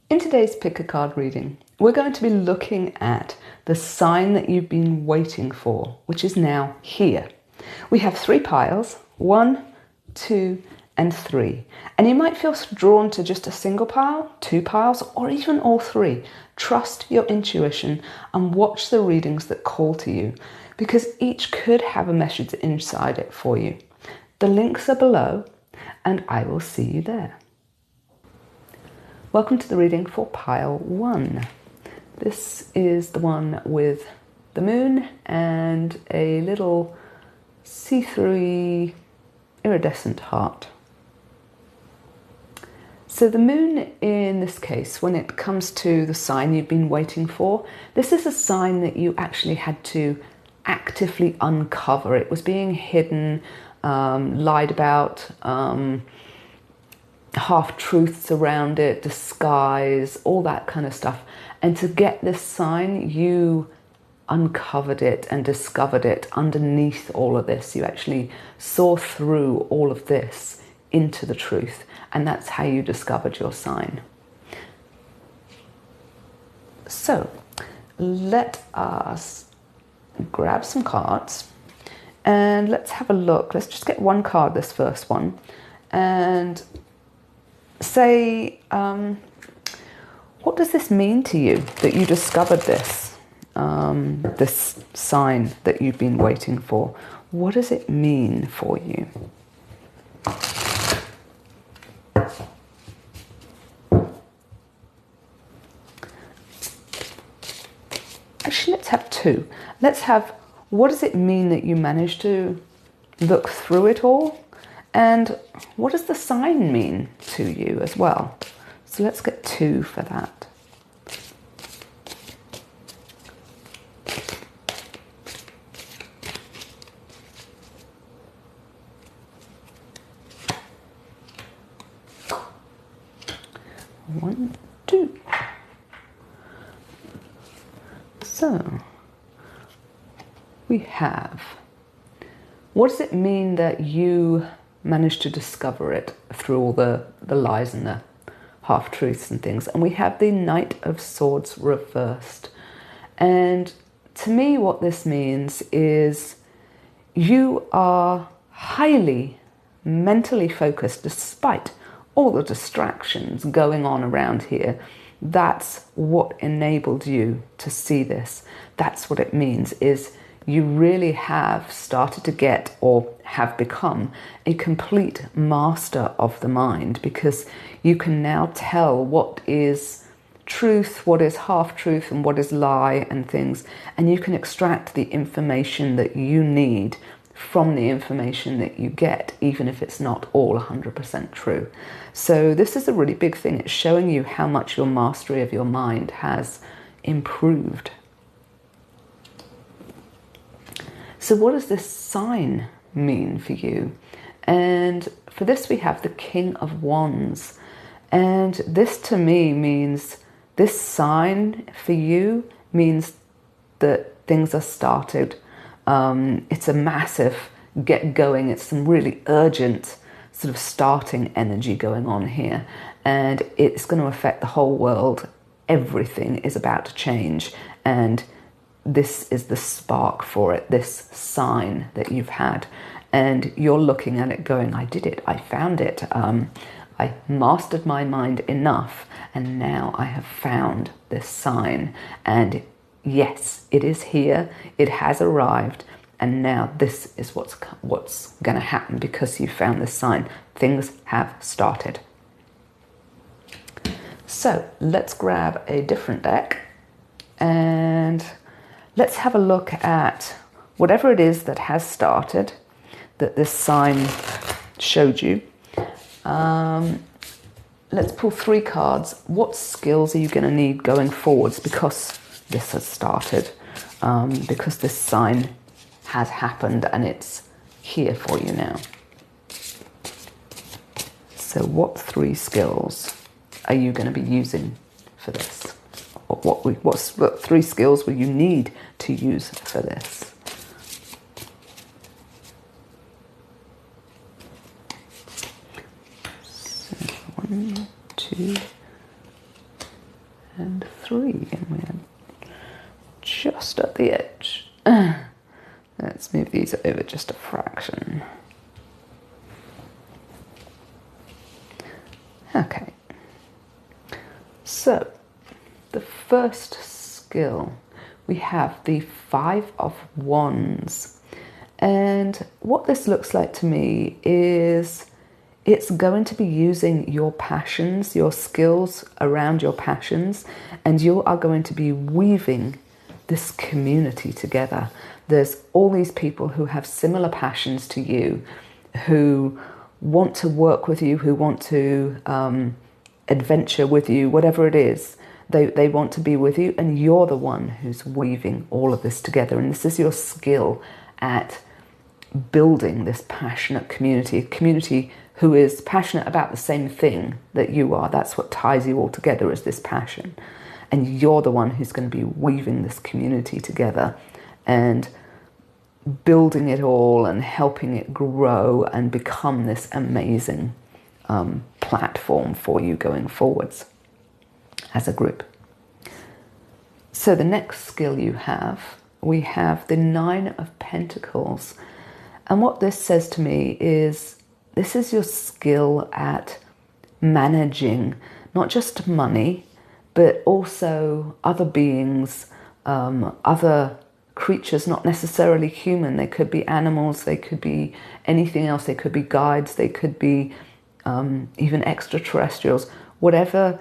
In today's pick a card reading, we're going to be looking at the sign that you've been waiting for, which is now here. We have 3 piles, 1, 2, and 3. And you might feel drawn to just a single pile, 2 piles, or even all 3. Trust your intuition and watch the readings that call to you, because each could have a message inside it for you. The links are below, and I will see you there. Welcome to the reading for pile 1. This is the one with the moon and a little see-through iridescent heart. So the moon in this case, when it comes to the sign you've been waiting for, this is a sign that you actually had to actively uncover. It was being hidden, lied about, half-truths around it, disguise, all that kind of stuff. And to get this sign, you uncovered it and discovered it underneath all of this. You actually saw through all of this into the truth, and that's how you discovered your sign. So let us grab some cards and let's have a look. Let's just get one card, this first one, and say, what does this mean to you that you discovered this, this sign that you've been waiting for? What does it mean for you? Actually, let's have 2. Let's have, what does it mean that you managed to look through it all? And what does the sign mean to you as well? So let's get 2 for that. One, 2. So we have, what does it mean that you managed to discover it through all the lies and the half-truths and things? And we have the Knight of Swords reversed. And to me, what this means is you are highly mentally focused despite all the distractions going on around here. That's what enabled you to see this. That's what it means, is you really have started to get, or have become, a complete master of the mind, because you can now tell what is truth, what is half-truth, and what is lie and things, and you can extract the information that you need from the information that you get, even if it's not all 100% true. So this is a really big thing. It's showing you how much your mastery of your mind has improved. So what does this sign mean for you? And for this we have the King of Wands. And this to me means, this sign for you means that things are started. It's a massive get going. It's some really urgent sort of starting energy going on here. And it's going to affect the whole world. Everything is about to change. And this is the spark for it, this sign that you've had. And you're looking at it going, I did it, I found it. I mastered my mind enough, and now I have found this sign. And yes, it is here, it has arrived, and now this is what's going to happen because you found this sign. Things have started. So let's grab a different deck and let's have a look at whatever it is that has started, that this sign showed you. Let's pull 3 cards. What skills are you going to need going forwards because this has started, because this sign has happened and it's here for you now. So what 3 skills are you going to be using for this? What 3 skills will you need to use for this? So 1, 2, 3, and we're just at the edge. Let's move these over just a fraction. Okay, so the first skill, we have the 5 of Wands, and what this looks like to me is it's going to be using your passions, your skills around your passions, and you are going to be weaving this community together. There's all these people who have similar passions to you, who want to work with you, who want to adventure with you, whatever it is. They want to be with you, and you're the one who's weaving all of this together. And this is your skill at building this passionate community, a community who is passionate about the same thing that you are. That's what ties you all together, is this passion. And you're the one who's going to be weaving this community together and building it all and helping it grow and become this amazing platform for you going forwards as a group. So the next skill you have, we have the 9 of Pentacles. And what this says to me is this is your skill at managing not just money, but also other beings, other creatures, not necessarily human. They could be animals, they could be anything else, they could be guides, they could be even extraterrestrials, whatever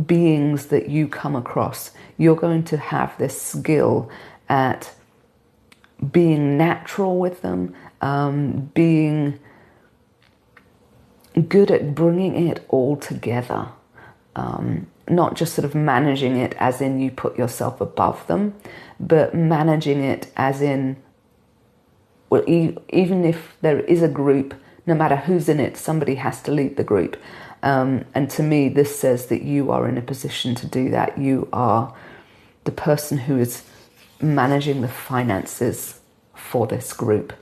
beings that you come across, you're going to have this skill at being natural with them, being good at bringing it all together, not just sort of managing it as in you put yourself above them, but managing it as in, well, even if there is a group, no matter who's in it, somebody has to lead the group. And to me, this says that you are in a position to do that. You are the person who is managing the finances for this group.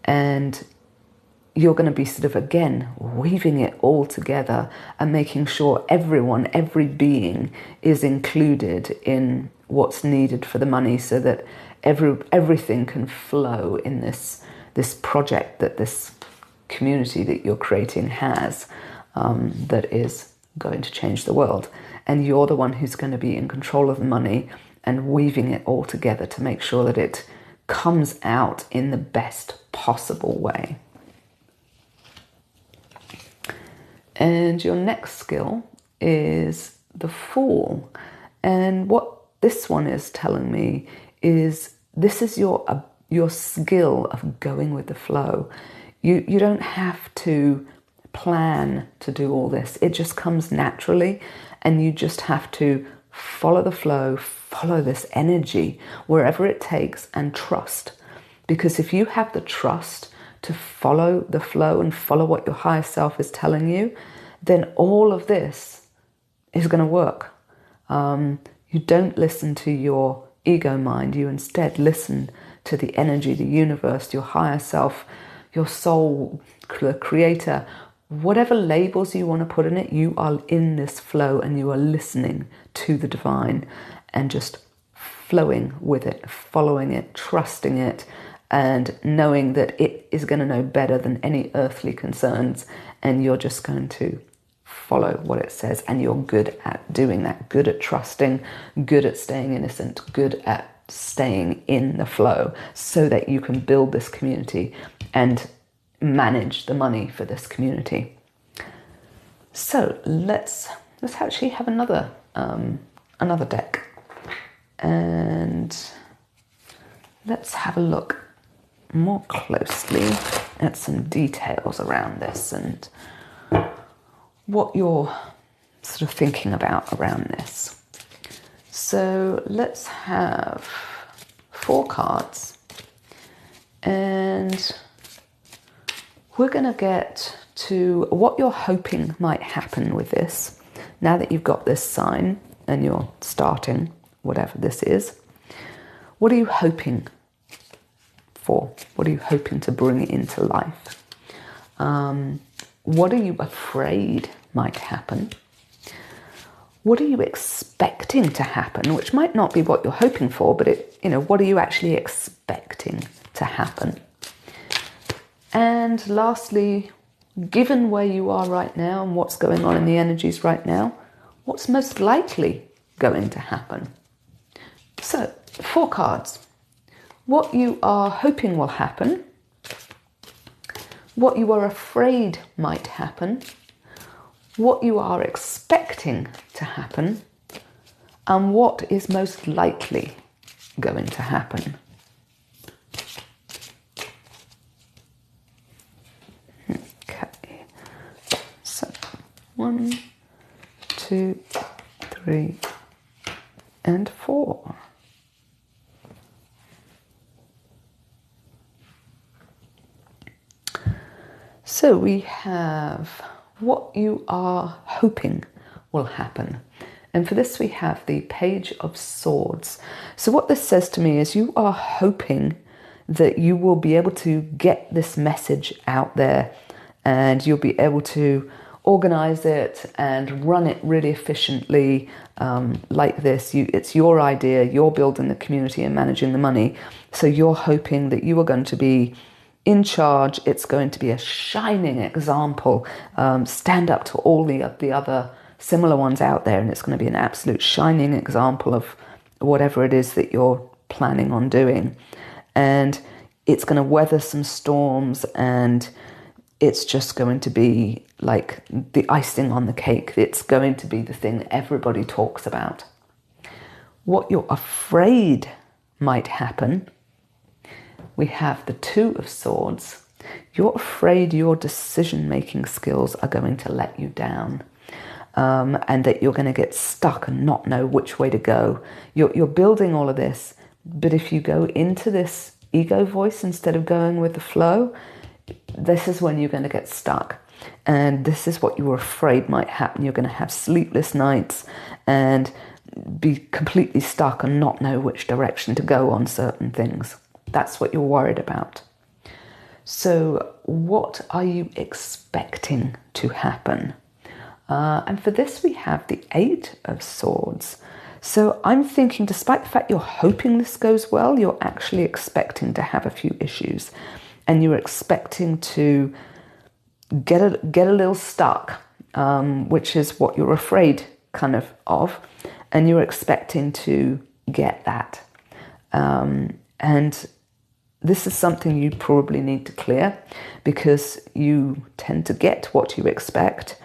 And you're going to be sort of, again, weaving it all together and making sure everyone, every being is included in what's needed for the money, so that everything can flow in this project that this community that you're creating has, that is going to change the world. And you're the one who's going to be in control of the money and weaving it all together to make sure that it comes out in the best possible way. And your next skill is the Fool. And what this one is telling me is this is your skill of going with the flow. You don't have to plan to do all this. It just comes naturally, and you just have to follow the flow, follow this energy wherever it takes, and trust. Because if you have the trust to follow the flow and follow what your higher self is telling you, then all of this is going to work. You don't listen to your ego mind. You instead listen to the energy, the universe, your higher self, your soul, the creator, whatever labels you want to put in it. You are in this flow and you are listening to the divine and just flowing with it, following it, trusting it, and knowing that it is going to know better than any earthly concerns, and you're just going to follow what it says. And you're good at doing that, good at trusting, good at staying innocent, good at staying in the flow, so that you can build this community and manage the money for this community. So let's actually have another deck, and let's have a look more closely at some details around this and what you're sort of thinking about around this. So let's have 4 cards, and we're going to get to what you're hoping might happen with this. Now that you've got this sign and you're starting whatever this is, what are you hoping for? What are you hoping to bring into life? What are you afraid might happen? What are you expecting to happen? Which might not be what you're hoping for, but what are you actually expecting to happen? And lastly, given where you are right now and what's going on in the energies right now, what's most likely going to happen? So, 4 cards. What you are hoping will happen, what you are afraid might happen, what you are expecting to happen, and what is most likely going to happen. Okay, so 1, 2, 3, and 4. So we have what you are hoping will happen. And for this we have the Page of Swords. So what this says to me is you are hoping that you will be able to get this message out there and you'll be able to organize it and run it really efficiently like this. It's your idea, you're building the community and managing the money. So you're hoping that you are going to be in charge. It's going to be a shining example, stand up to all the other similar ones out there, and it's going to be an absolute shining example of whatever it is that you're planning on doing. And it's going to weather some storms, and it's just going to be like the icing on the cake. It's going to be the thing that everybody talks about. What you're afraid might happen, we have the 2 of Swords. You're afraid your decision-making skills are going to let you down, and that you're going to get stuck and not know which way to go. You're building all of this, but if you go into this ego voice instead of going with the flow, this is when you're going to get stuck. And this is what you were afraid might happen. You're going to have sleepless nights and be completely stuck and not know which direction to go on certain things. That's what you're worried about. So what are you expecting to happen? And for this we have the 8 of Swords. So I'm thinking, despite the fact you're hoping this goes well, you're actually expecting to have a few issues. And you're expecting to get a little stuck, which is what you're afraid of. And you're expecting to get that. And this is something you probably need to clear, because you tend to get what you expect,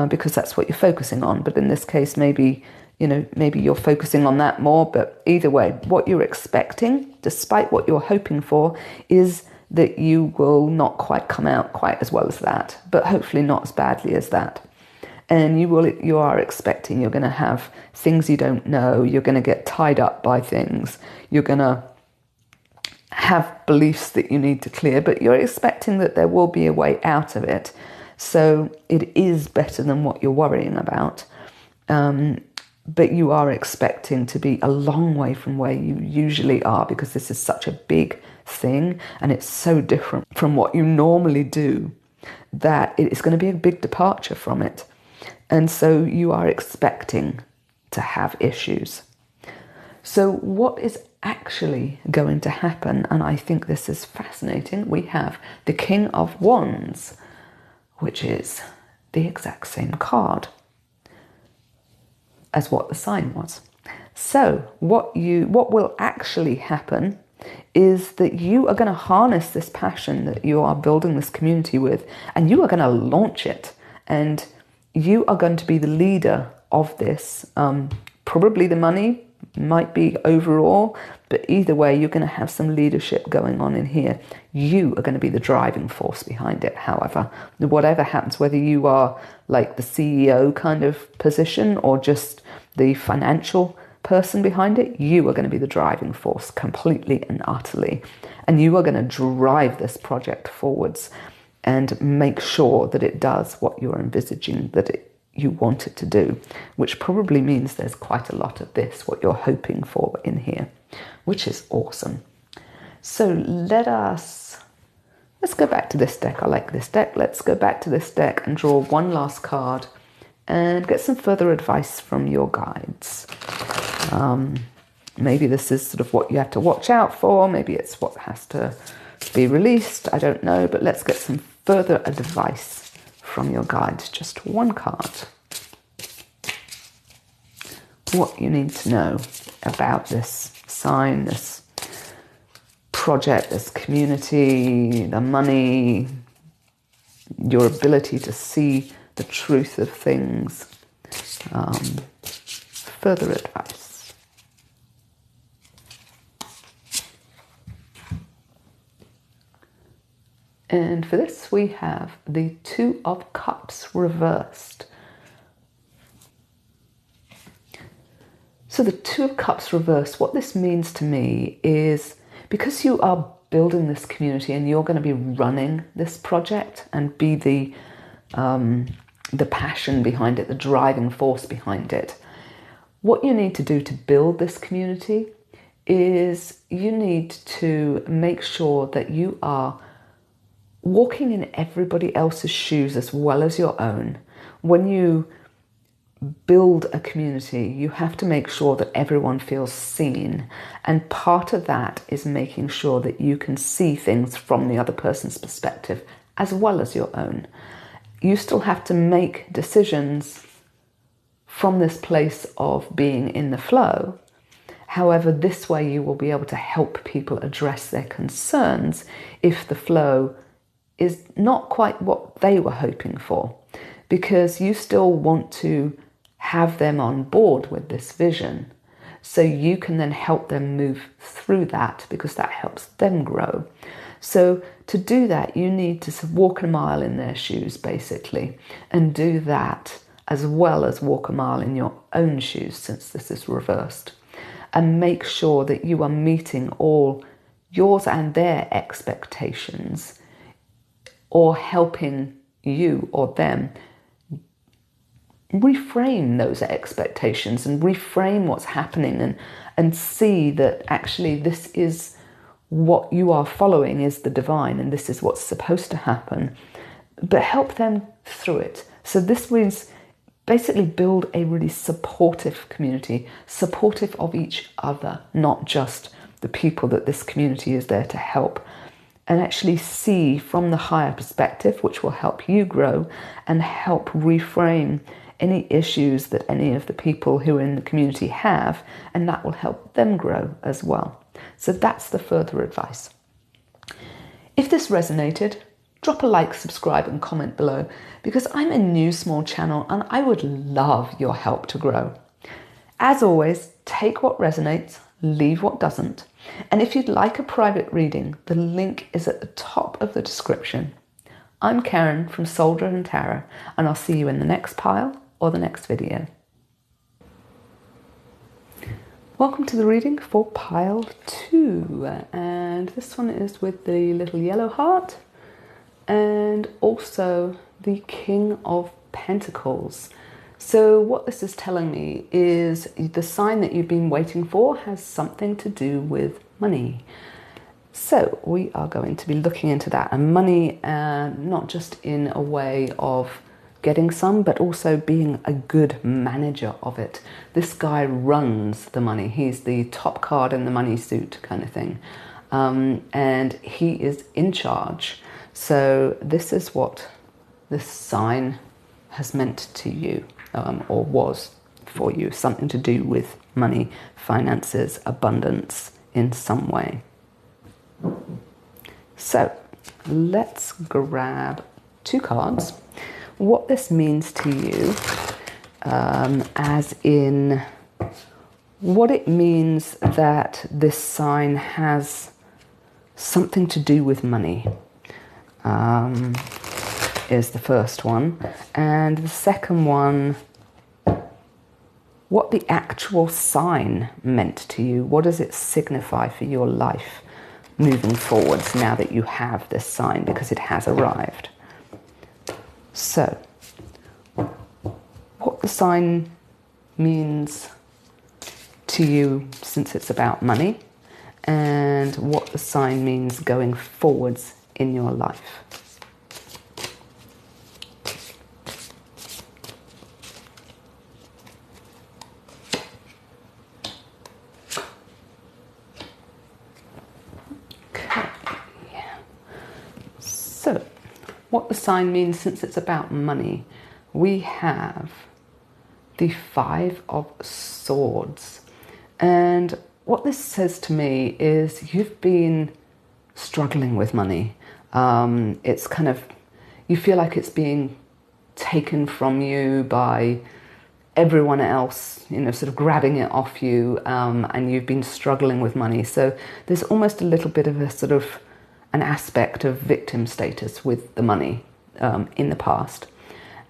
because that's what you're focusing on. But in this case, maybe you're focusing on that more. But either way, what you're expecting, despite what you're hoping for, is that you will not quite come out quite as well as that, but hopefully not as badly as that. And you are expecting you're going to have things you don't know. You're going to get tied up by things. You're going to have beliefs that you need to clear, but you're expecting that there will be a way out of it. So it is better than what you're worrying about. But you are expecting to be a long way from where you usually are, because this is such a big thing and it's so different from what you normally do that it's going to be a big departure from it. And so you are expecting to have issues. So what is actually going to happen? And I think this is fascinating. We have the King of Wands, which is the exact same card as what the sign was. So what will actually happen is that you are going to harness this passion that you are building this community with, and you are going to launch it, and you are going to be the leader of this. Probably the money might be overall, but either way, you're going to have some leadership going on in here. You are going to be the driving force behind it. However, whatever happens, whether you are like the CEO kind of position or just the financial person behind it, you are going to be the driving force completely and utterly. And you are going to drive this project forwards and make sure that it does what you're envisaging that you want it to do, which probably means there's quite a lot of this, what you're hoping for in here, which is awesome. So let's go back to this deck. I like this deck. Let's go back to this deck and draw one last card and get some further advice from your guides. Maybe this is sort of what you have to watch out for. Maybe it's what has to be released. I don't know, but let's get some further advice from your guides. Just one card. What you need to know about this sign, this project, this community, the money, your ability to see the truth of things. Further advice. And for this, we have the Two of Cups reversed. So the Two of Cups reversed, what this means to me is because you are building this community and you're going to be running this project and be the passion behind it, the driving force behind it, what you need to do to build this community is you need to make sure that you are walking in everybody else's shoes as well as your own. When you build a community, you have to make sure that everyone feels seen. And part of that is making sure that you can see things from the other person's perspective as well as your own. You still have to make decisions from this place of being in the flow. However, this way you will be able to help people address their concerns if the flow is not quite what they were hoping for, because you still want to have them on board with this vision so you can then help them move through that, because that helps them grow. So to do that, you need to walk a mile in their shoes, basically, and do that as well as walk a mile in your own shoes, since this is reversed, and make sure that you are meeting all yours and their expectations, or helping you or them reframe those expectations and reframe what's happening, and see that actually this is what you are following is the divine and this is what's supposed to happen, but help them through it. So this means basically build a really supportive community, supportive of each other, not just the people that this community is there to help, and actually see from the higher perspective, which will help you grow and help reframe any issues that any of the people who are in the community have, and that will help them grow as well. So that's the further advice. If this resonated, drop a like, subscribe and comment below, because I'm a new small channel and I would love your help to grow. As always, take what resonates, leave what doesn't. And if you'd like a private reading, the link is at the top of the description. I'm Karen from Soldier and Tarot, and I'll see you in the next pile or the next video. Welcome to the reading for pile 2, and this one is with the little yellow heart and also the King of Pentacles. So what this is telling me is the sign that you've been waiting for has something to do with money. So we are going to be looking into that, and money, not just in a way of getting some, but also being a good manager of it. This guy runs the money. He's the top card in the money suit kind of thing. And he is in charge. So this is what this sign has meant to you, or was for you, something to do with money, finances, abundance in some way. So let's grab 2 cards. What this means to you, as in what it means that this sign has something to do with money, is the first one. And the second one, what the actual sign meant to you. What does it signify for your life moving forwards now that you have this sign, because it has arrived. So, what the sign means to you since it's about money, and what the sign means going forwards in your life. what the sign means, since it's about money, we have the Five of Swords. And what this says to me is you've been struggling with money. It's kind of, you feel like it's being taken from you by everyone else, sort of grabbing it off you, and you've been struggling with money. So there's almost a little bit of a sort of an aspect of victim status with the money in the past.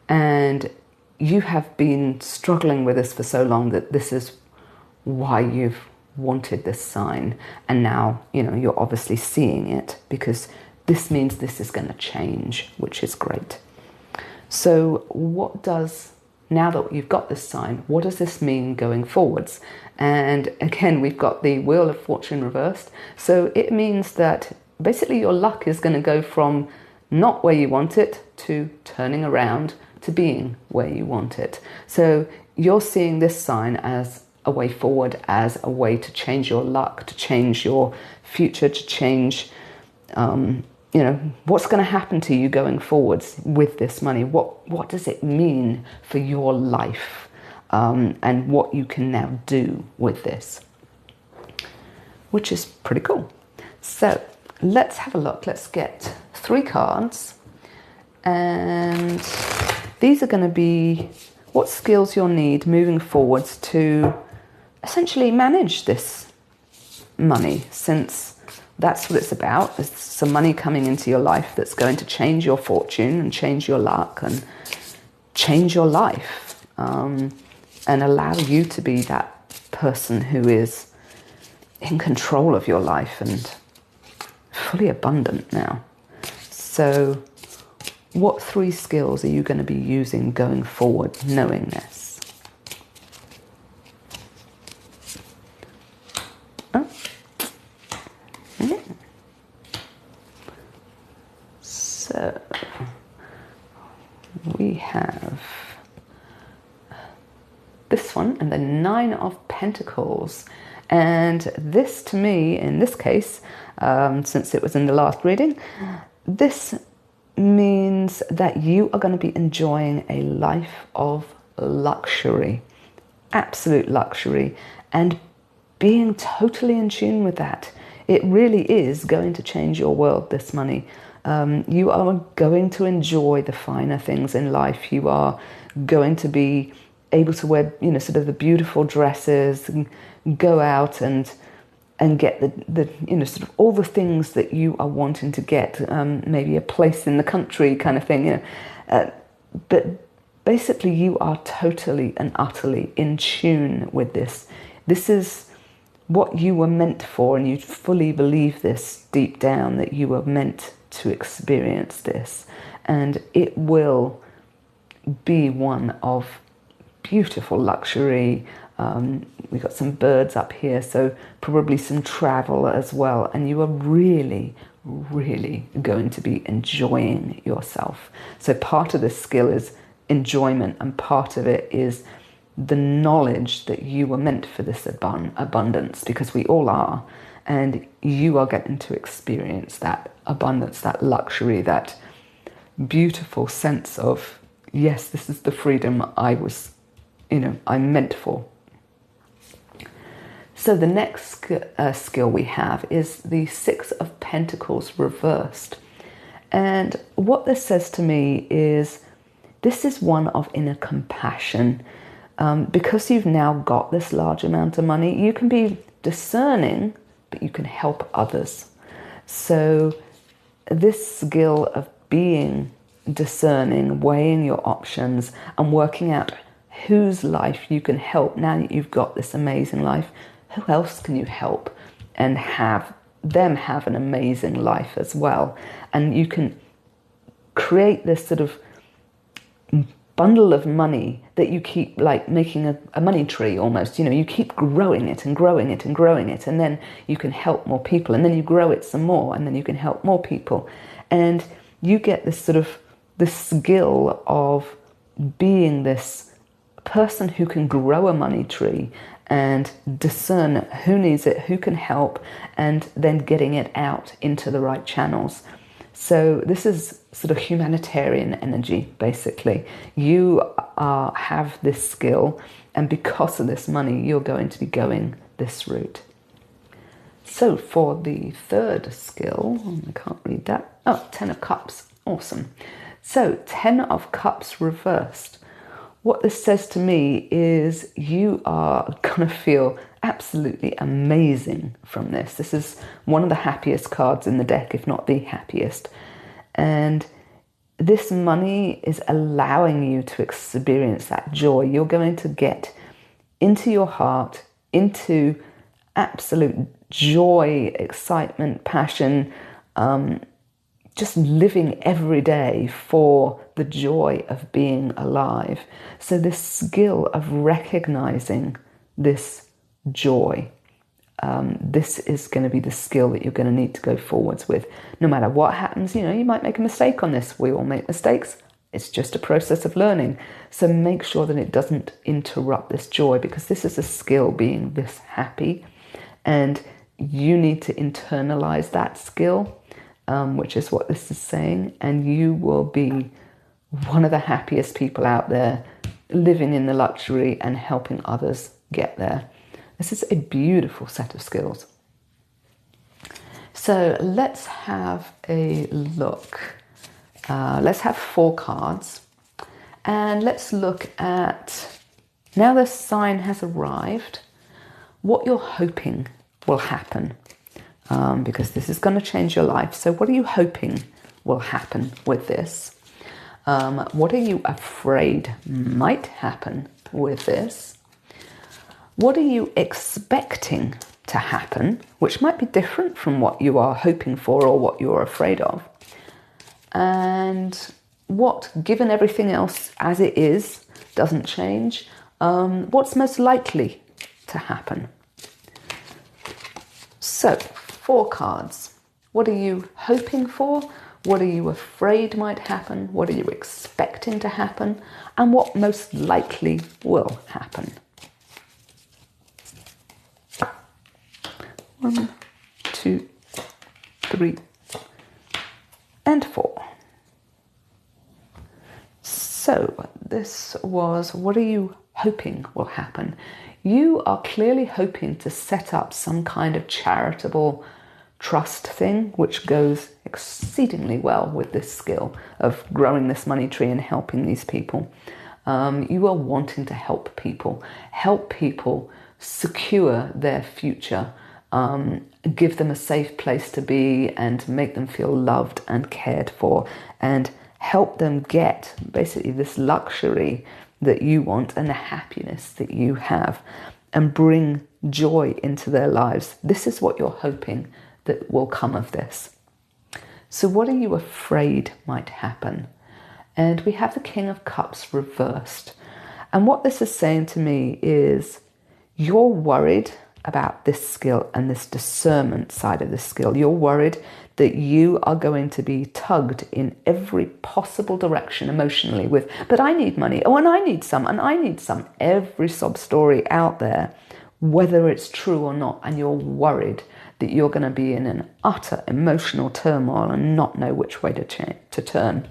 And you have been struggling with this for so long that this is why you've wanted this sign. And now, you're obviously seeing it, because this means this is going to change, which is great. So now that you've got this sign, what does this mean going forwards? And again, we've got the Wheel of Fortune reversed. So it means that basically your luck is going to go from not where you want it to turning around to being where you want it. So you're seeing this sign as a way forward, as a way to change your luck, to change your future, to change what's going to happen to you going forwards with this money. What does it mean for your life, and what you can now do with this, which is pretty cool. So let's have a look. Let's get 3 cards, and these are going to be what skills you'll need moving forwards to essentially manage this money, since that's what it's about. There's some money coming into your life that's going to change your fortune and change your luck and change your life, and allow you to be that person who is in control of your life and fully abundant now. So what 3 skills are you going to be using going forward, knowing this? So we have this one and the 9 of Pentacles. And this, to me, in this case, since it was in the last reading, this means that you are going to be enjoying a life of luxury, absolute luxury, and being totally in tune with that. It really is going to change your world, this money. You are going to enjoy the finer things in life. You are going to be able to wear, sort of the beautiful dresses, and go out and get the sort of all the things that you are wanting to get. Maybe a place in the country kind of thing. But basically, you are totally and utterly in tune with this. This is what you were meant for, and you fully believe this deep down, that you were meant to experience this, and it will be one of beautiful luxury. We've got some birds up here, so probably some travel as well, and you are really, really going to be enjoying yourself. So part of this skill is enjoyment, and part of it is the knowledge that you were meant for this abundance, because we all are, and you are getting to experience that abundance, that luxury, that beautiful sense of, yes, this is the freedom I'm meant for. So the next skill we have is the 6 of Pentacles reversed. And what this says to me is, this is one of inner compassion. Because you've now got this large amount of money, you can be discerning, but you can help others. So this skill of being discerning, weighing your options, and working out whose life you can help. Now that you've got this amazing life, who else can you help and have them have an amazing life as well? And you can create this sort of bundle of money that you keep, like making a money tree almost. You keep growing it and growing it and growing it, and then you can help more people, and then you grow it some more, and then you can help more people, and you get this sort of this skill of being this person who can grow a money tree and discern who needs it, who can help, and then getting it out into the right channels. So this is sort of humanitarian energy, basically. You have this skill, and because of this money, you're going to be going this route. So for the third skill, I can't read that. Oh, 10 of Cups. Awesome. So 10 of Cups reversed. What this says to me is you are going to feel absolutely amazing from this. This is one of the happiest cards in the deck, if not the happiest. And this money is allowing you to experience that joy. You're going to get into your heart, into absolute joy, excitement, passion, just living every day for the joy of being alive. So this skill of recognizing this joy, this is going to be the skill that you're going to need to go forwards with. No matter what happens, you might make a mistake on this. We all make mistakes. It's just a process of learning. So make sure that it doesn't interrupt this joy, because this is a skill, being this happy. And you need to internalize that skill, which is what this is saying. And you will be one of the happiest people out there, living in the luxury and helping others get there. This is a beautiful set of skills. So let's have a look. Let's have 4 cards. And let's look at, now the sign has arrived, what you're hoping will happen. Because this is going to change your life. So what are you hoping will happen with this? What are you afraid might happen with this? What are you expecting to happen, which might be different from what you are hoping for or what you're afraid of? And what, given everything else as it is, doesn't change, what's most likely to happen? So, 4 cards. What are you hoping for? What are you afraid might happen? What are you expecting to happen? And what most likely will happen? 1, 2, 3, and 4. So this was, what are you hoping will happen? You are clearly hoping to set up some kind of charitable trust thing, which goes exceedingly well with this skill of growing this money tree and helping these people. You are wanting to help people secure their future, give them a safe place to be and make them feel loved and cared for, and help them get basically this luxury that you want and the happiness that you have, and bring joy into their lives. This is what you're hoping that will come of this. So what are you afraid might happen? And we have the King of Cups reversed. And what this is saying to me is you're worried about this skill and this discernment side of the skill. You're worried that you are going to be tugged in every possible direction emotionally with, but I need money, oh, and I need some, and I need some. Every sob story out there, whether it's true or not, and you're worried that you're going to be in an utter emotional turmoil and not know which way to turn.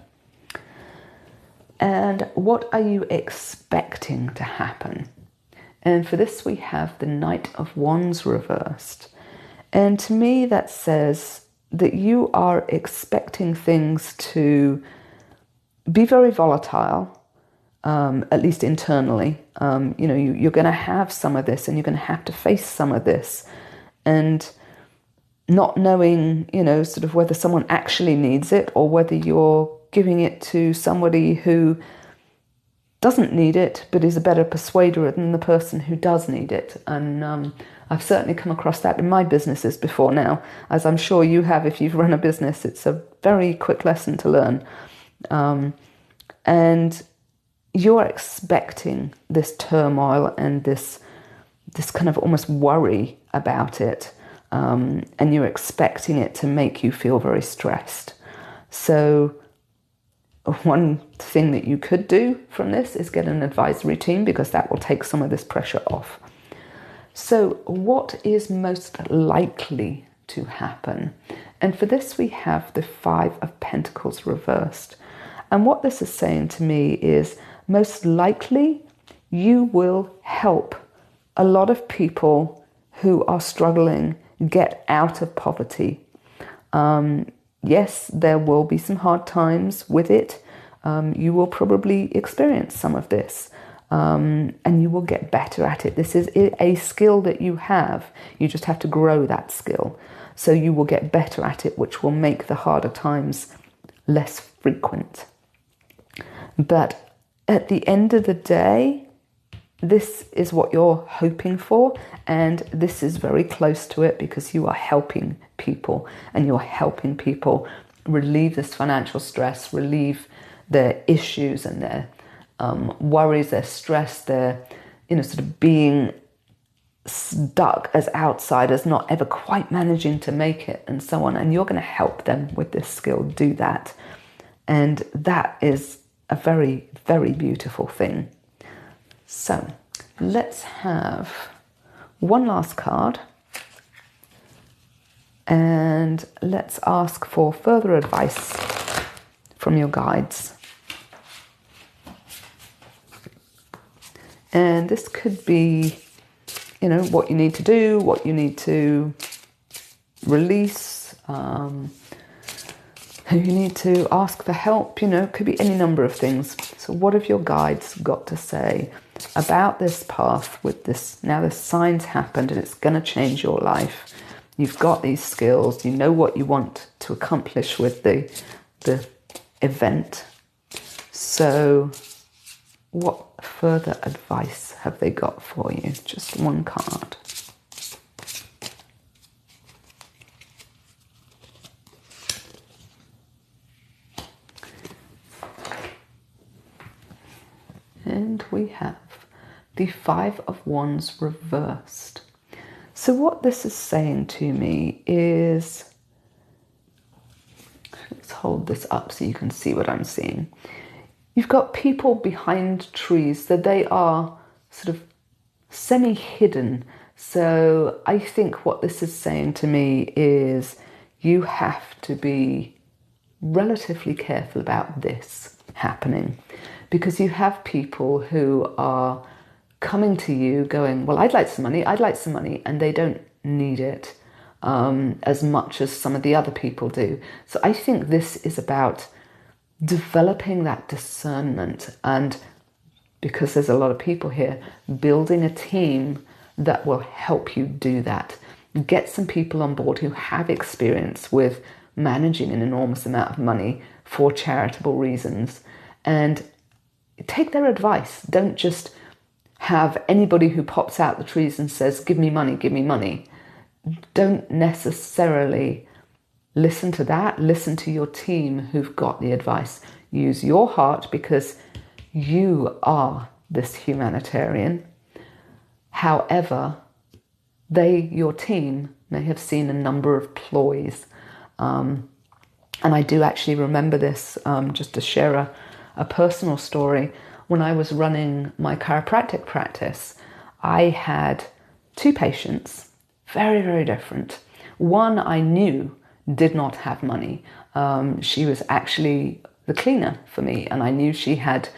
And what are you expecting to happen? And for this we have the Knight of Wands reversed. And to me that says that you are expecting things to be very volatile, at least internally. You're going to have some of this, and you're going to have to face some of this. And not knowing, sort of whether someone actually needs it or whether you're giving it to somebody who doesn't need it but is a better persuader than the person who does need it. And I've certainly come across that in my businesses before now, as I'm sure you have if you've run a business. It's a very quick lesson to learn. And you're expecting this turmoil and this kind of almost worry about it. And you're expecting it to make you feel very stressed. So one thing that you could do from this is get an advisory team, because that will take some of this pressure off. So what is most likely to happen? And for this, we have the Five of Pentacles reversed. And what this is saying to me is most likely you will help a lot of people who are struggling get out of poverty. Yes, there will be some hard times with it. You will probably experience some of this. And you will get better at it. This is a skill that you have. You just have to grow that skill. So you will get better at it, which will make the harder times less frequent. But at the end of the day, this is what you're hoping for, and this is very close to it because you are helping people, and you're helping people relieve this financial stress, relieve their issues and their worries, their stress, their, sort of being stuck as outsiders, not ever quite managing to make it, and so on. And you're going to help them with this skill do that. And that is a very, very beautiful thing. So let's have one last card. And let's ask for further advice from your guides. And this could be, what you need to do, what you need to release, who you need to ask for help, it could be any number of things. So what have your guides got to say about this path with this? Now this sign's happened and it's going to change your life. You've got these skills, you know what you want to accomplish with the event. So what further advice have they got for you? Just one card. And we have the Five of Wands reversed. So what this is saying to me is, let's hold this up so you can see what I'm seeing. You've got people behind trees, so they are sort of semi-hidden. So I think what this is saying to me is you have to be relatively careful about this happening, because you have people who are coming to you going, well, I'd like some money, and they don't need it as much as some of the other people do. So I think this is about developing that discernment, and because there's a lot of people here, building a team that will help you do that. Get some people on board who have experience with managing an enormous amount of money for charitable reasons, and take their advice. Don't just have anybody who pops out the trees and says, give me money, give me money. Don't necessarily listen to that. Listen to your team who've got the advice. Use your heart because you are this humanitarian. However, your team may have seen a number of ploys. And I do actually remember this, just to share a personal story. When I was running my chiropractic practice, I had two patients, very, very different. One I knew did not have money. She was actually the cleaner for me, and I knew she had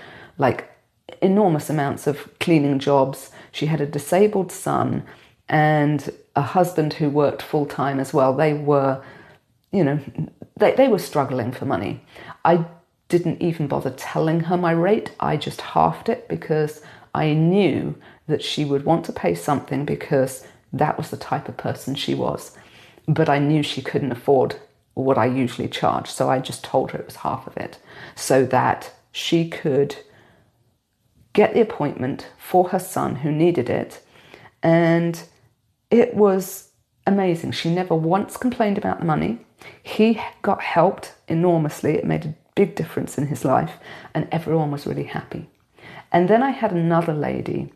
enormous amounts of cleaning jobs. She had a disabled son and a husband who worked full-time as well. They were, they were struggling for money. I didn't even bother telling her my rate. I just halved it because I knew that she would want to pay something because that was the type of person she was. But I knew she couldn't afford what I usually charge. So I just told her it was half of it so that she could get the appointment for her son who needed it. And it was amazing. She never once complained about the money. He got helped enormously. It made a big difference in his life, and everyone was really happy. And then I had another lady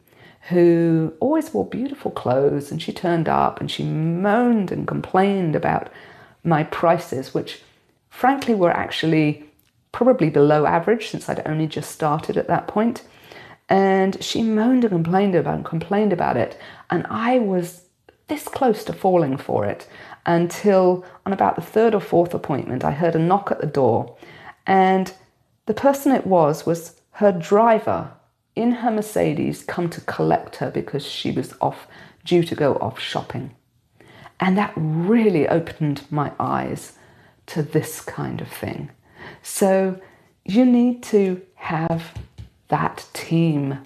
who always wore beautiful clothes, and she turned up and she moaned and complained about my prices, which frankly were actually probably below average since I'd only just started at that point. And she moaned and complained about it, and I was this close to falling for it. until on about the third or fourth appointment, I heard a knock at the door, and the person it was her driver in her Mercedes come to collect her because she was due to go off shopping. And that really opened my eyes to this kind of thing. So you need to have that team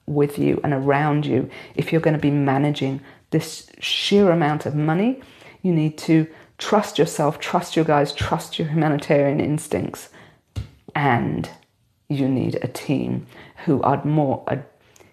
with you and around you. If you're going to be managing this sheer amount of money, you need to trust yourself, trust your guys, trust your humanitarian instincts, and you need a team who are more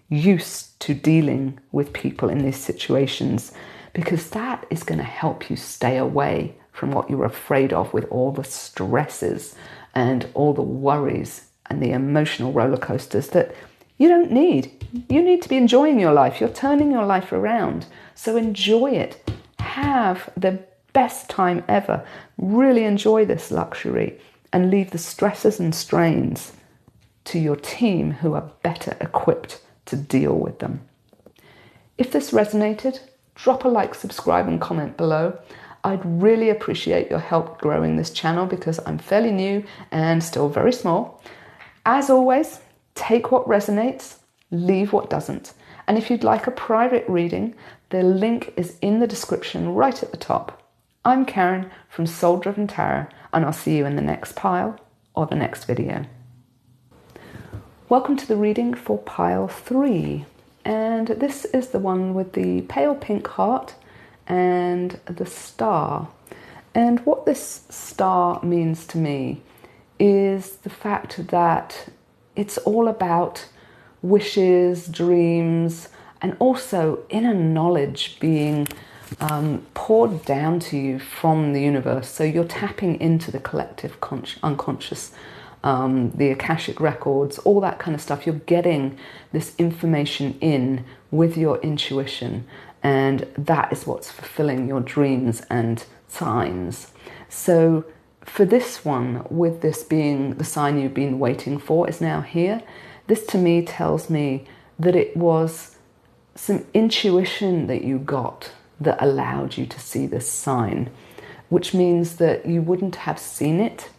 used to dealing with people in these situations, because that is going to help you stay away from what you're afraid of, with all the stresses and all the worries and the emotional roller coasters that you don't need. You need to be enjoying your life. You're turning your life around. So enjoy it. Have the best time ever. Really enjoy this luxury and leave the stresses and strains to your team who are better equipped to deal with them. If this resonated, drop a like, subscribe and comment below. I'd really appreciate your help growing this channel because I'm fairly new and still very small. As always, take what resonates, leave what doesn't. And if you'd like a private reading, the link is in the description right at the top. I'm Karen from Soul Driven Tarot, and I'll see you in the next pile or the next video. Welcome to the reading for pile 3. And this is the one with the pale pink heart and the star. And what this star means to me is the fact that it's all about wishes, dreams, and also inner knowledge being poured down to you from the universe. So you're tapping into the collective unconscious, the Akashic records, all that kind of stuff. You're getting this information in with your intuition, and that is what's fulfilling your dreams and signs. So for this one, with this being the sign you've been waiting for is now here, this to me tells me that it was some intuition that you got that allowed you to see this sign, which means that you wouldn't have seen it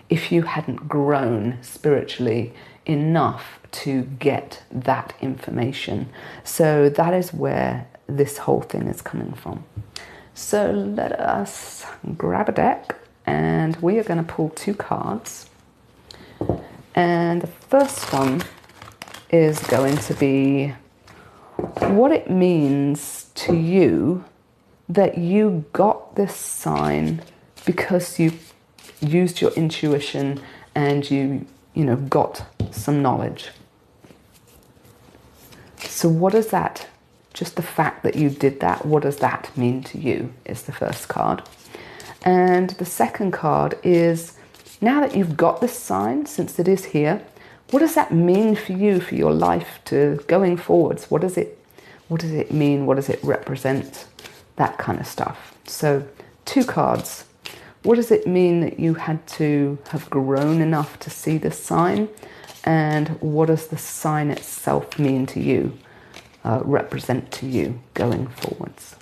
if you hadn't grown spiritually enough to get that information. So that is where this whole thing is coming from. So let us grab a deck and we are going to pull 2 cards. And the first one is going to be what it means to you that you got this sign because you used your intuition and you got some knowledge. So what does that, just the fact that you did that, what does that mean to you is the first card. And the second card is, now that you've got this sign, since it is here, what does that mean for you, for your life, to going forwards? What does it mean? What does it represent? That kind of stuff. So 2 cards. What does it mean that you had to have grown enough to see this sign? And what does the sign itself mean to you, represent to you going forwards?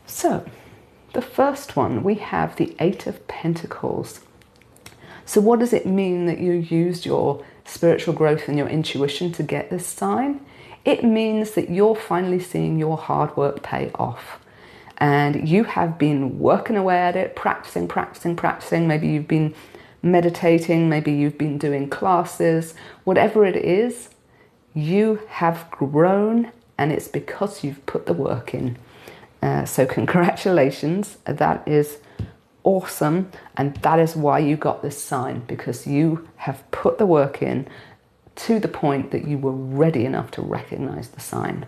So, the first one, we have the 8 of Pentacles. So what does it mean that you used your spiritual growth and your intuition to get this sign? It means that you're finally seeing your hard work pay off. And you have been working away at it, practicing. Maybe you've been meditating, maybe you've been doing classes, whatever it is, you have grown, and it's because you've put the work in. So congratulations, that is awesome, and that is why you got this sign, because you have put the work in to the point that you were ready enough to recognize the sign.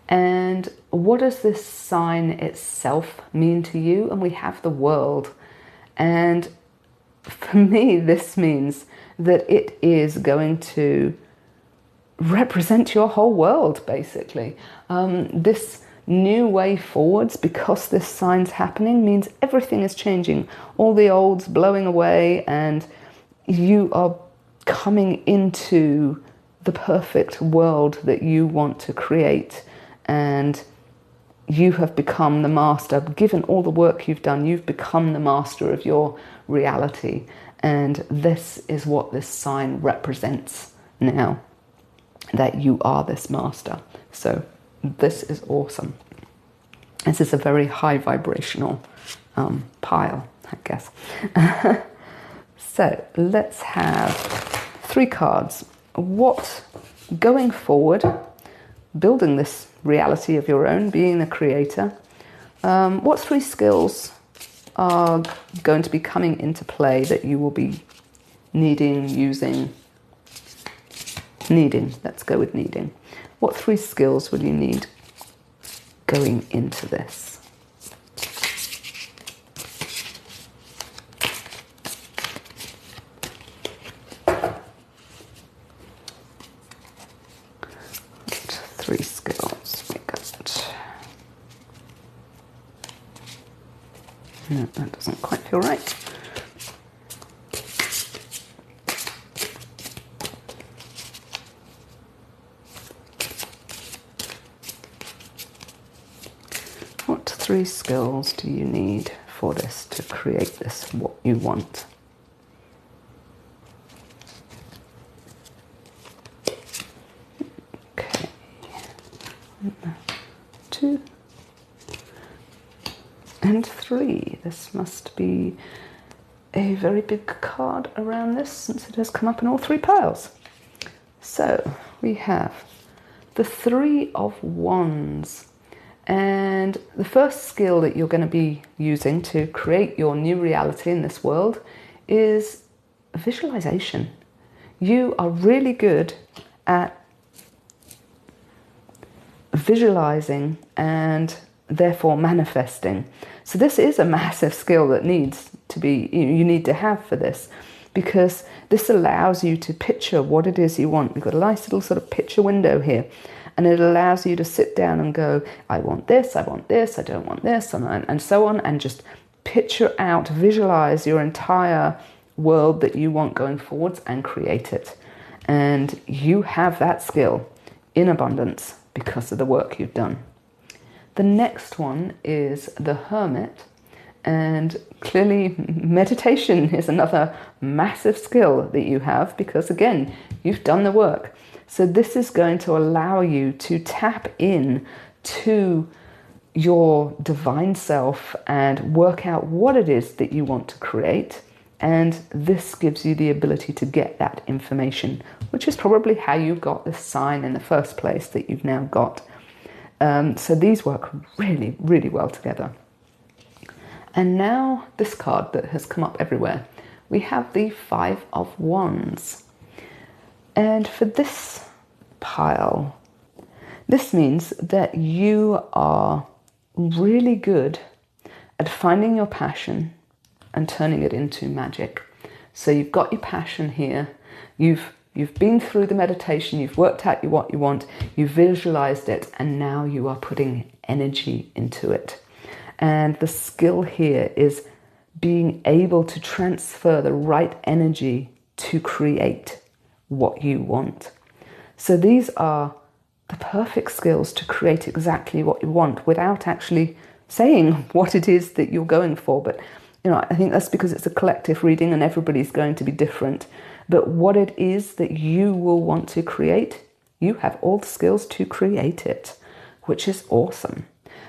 And what does this sign itself mean to you? And we have the world, and for me this means that it is going to represent your whole world, basically. This new way forwards, because this sign's happening, means everything is changing. All the old's blowing away, and you are coming into the perfect world that you want to create, and you have become the master. Given all the work you've done, you've become the master of your reality, and this is what this sign represents now, that you are this master. So this is awesome. This is a very high vibrational pile, I guess. So let's have 3 cards. What, going forward, building this reality of your own, being the creator, what 3 skills are going to be coming into play that you will be needing, let's go with needing. What 3 skills will you need going into this? What 3 skills we got? No, that doesn't quite feel right. What 3 skills do you need for this, to create this, what you want? Okay. 1, 2, and 3. This must be a very big card around this, since it has come up in all 3 piles. So we have the 3 of Wands. And the first skill that you're going to be using to create your new reality in this world is visualization. You are really good at visualizing and therefore manifesting. So this is a massive skill that needs to be, you need to have for this, because this allows you to picture what it is you want. We've got a nice little sort of picture window here. And it allows you to sit down and go, I want this, I don't want this, and so on, and just picture out, visualize your entire world that you want going forwards and create it. And you have that skill in abundance because of the work you've done. The next one is the Hermit. And clearly meditation is another massive skill that you have, because again, you've done the work. So this is going to allow you to tap in to your divine self and work out what it is that you want to create. And this gives you the ability to get that information, which is probably how you got this sign in the first place that you've now got. So these work really, really well together. And now this card that has come up everywhere. We have the 5 of Wands. And for this pile, this means that you are really good at finding your passion and turning it into magic. So you've got your passion here, you've been through the meditation, you've worked out what you want, you've visualized it, and now you are putting energy into it. And the skill here is being able to transfer the right energy to create what you want. So these are the perfect skills to create exactly what you want without actually saying what it is that you're going for. But I think that's because it's a collective reading and everybody's going to be different. But what it is that you will want to create, you have all the skills to create it, which is awesome.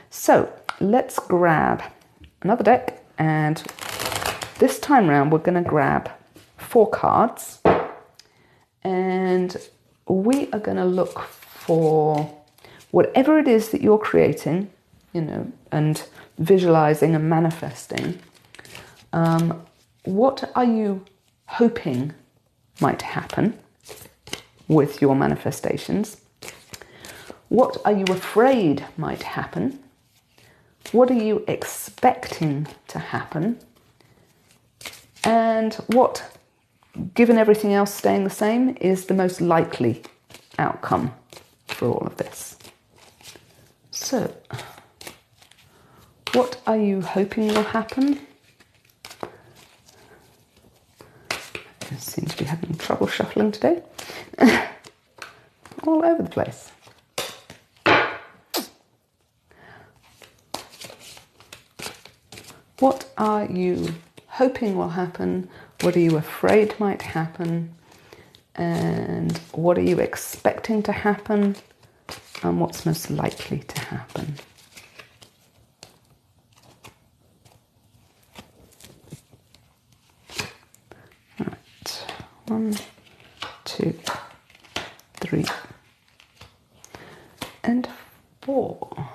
So let's grab another deck, and this time round we're going to grab 4 cards, and we are going to look for whatever it is that you're creating, and visualizing and manifesting. What are you hoping might happen with your manifestations? What are you afraid might happen? What are you expecting to happen? And what, given everything else staying the same, is the most likely outcome for all of this? So, what are you hoping will happen? Let's see rattling today. All over the place. What are you hoping will happen? What are you afraid might happen? And what are you expecting to happen? And what's most likely to happen? Right. 1, 2, 3, and 4.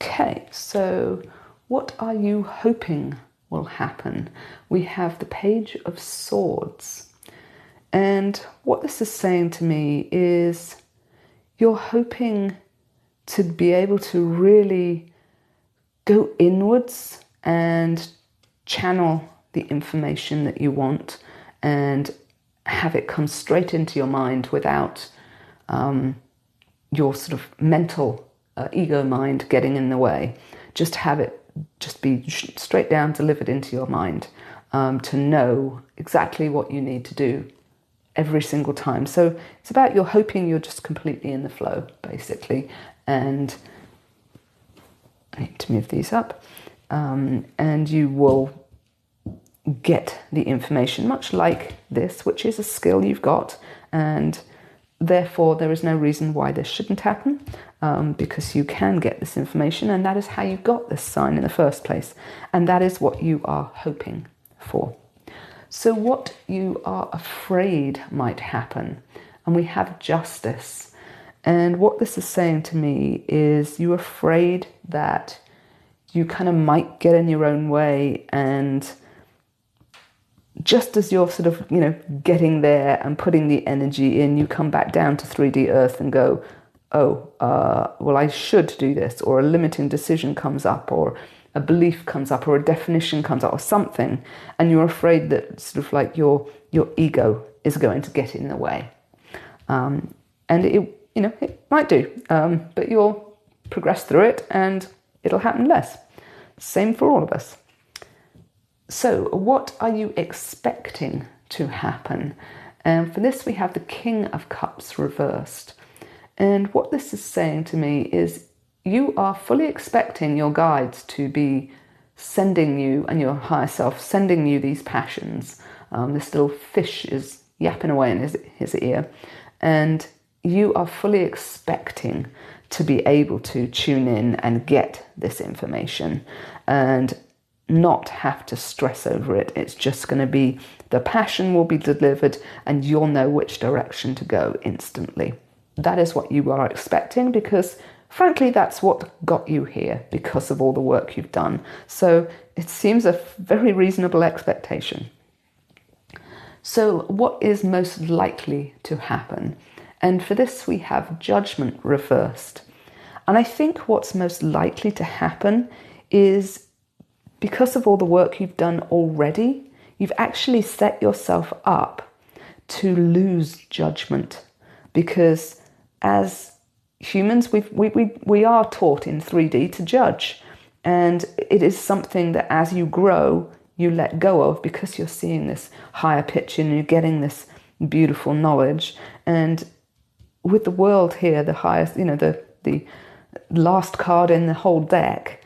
Okay, so what are you hoping will happen? We have the Page of Swords. And what this is saying to me is you're hoping to be able to really go inwards and channel the information that you want and have it come straight into your mind without your sort of mental ego mind getting in the way. Just have it just be straight down delivered into your mind to know exactly what you need to do every single time. So it's about you're hoping you're just completely in the flow, basically. And I need to move these up. And you will get the information, much like this, which is a skill you've got. And therefore, there is no reason why this shouldn't happen, because you can get this information, and that is how you got this sign in the first place. And that is what you are hoping for. So what you are afraid might happen, and we have Justice. And what this is saying to me is you're afraid that you kind of might get in your own way, and just as you're sort of, getting there and putting the energy in, you come back down to 3D Earth and go, well, I should do this, or a limiting decision comes up, or a belief comes up, or a definition comes up, or something, and you're afraid that sort of like your ego is going to get in the way. And it might do, but you'll progress through it and it'll happen less. Same for all of us. So what are you expecting to happen? And for this, we have the King of Cups reversed. And what this is saying to me is you are fully expecting your guides to be sending you, and your higher self sending you, these passions. This little fish is yapping away in his ear. And you are fully expecting to be able to tune in and get this information and not have to stress over it. It's just going to be, the passion will be delivered and you'll know which direction to go instantly. That is what you are expecting, because frankly, that's what got you here, because of all the work you've done. So it seems a very reasonable expectation. So what is most likely to happen? And for this, we have Judgment reversed. And I think what's most likely to happen is, because of all the work you've done already, you've actually set yourself up to lose judgment. Because as humans, we are taught in 3D to judge. And it is something that as you grow, you let go of, because you're seeing this higher picture and you're getting this beautiful knowledge. And with the world here, the highest, the last card in the whole deck,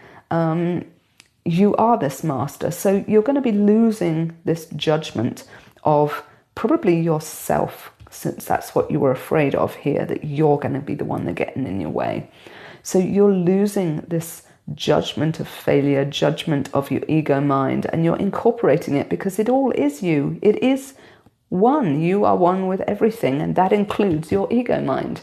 you are this master. So you're going to be losing this judgment of probably yourself, since that's what you were afraid of here, that you're going to be the one that's getting in your way. So you're losing this judgment of failure, judgment of your ego mind, and you're incorporating it, because it all is you. It is one. You are one with everything, and that includes your ego mind.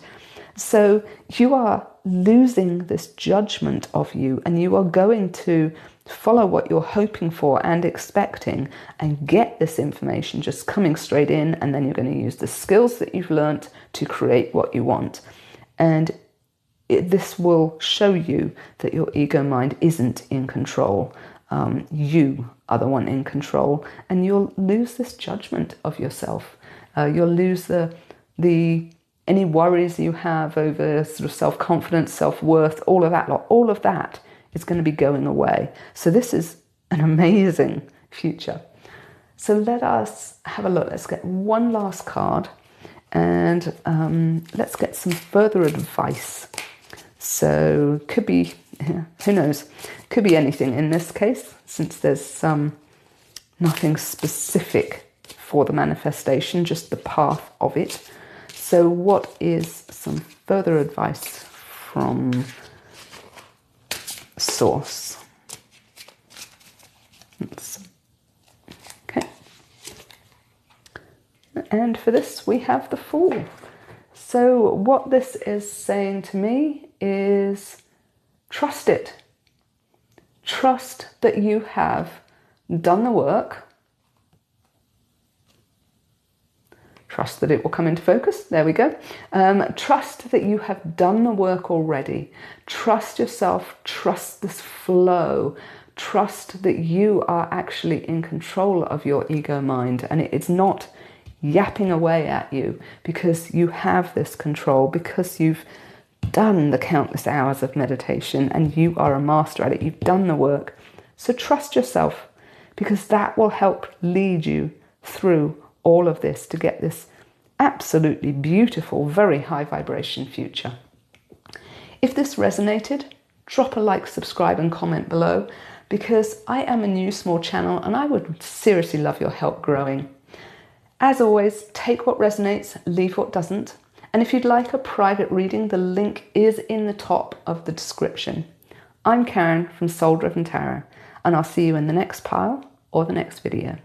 So you are losing this judgment of you, and you are going to follow what you're hoping for and expecting, and get this information just coming straight in, and then you're going to use the skills that you've learnt to create what you want. And this will show you that your ego mind isn't in control. You are the one in control, and you'll lose this judgment of yourself. You'll lose any worries you have over sort of self-confidence, self-worth, all of that is going to be going away. So this is an amazing future. So let us have a look. Let's get one last card and let's get some further advice. So could be, who knows, could be anything in this case, since there's nothing specific for the manifestation, just the path of it. So what is some further advice from Source? Okay. And for this, we have the Fool. So what this is saying to me is trust it. Trust that you have done the work. Trust that it will come into focus. There we go. Trust that you have done the work already. Trust yourself. Trust this flow. Trust that you are actually in control of your ego mind, and it's not yapping away at you, because you have this control, because you've done the countless hours of meditation and you are a master at it. You've done the work. So trust yourself, because that will help lead you through all of this to get this absolutely beautiful, very high vibration future. If this resonated, drop a like, subscribe and comment below, because I am a new small channel and I would seriously love your help growing. As always, take what resonates, leave what doesn't. And if you'd like a private reading, the link is in the top of the description. I'm Karen from Soul Driven Tarot, and I'll see you in the next pile or the next video.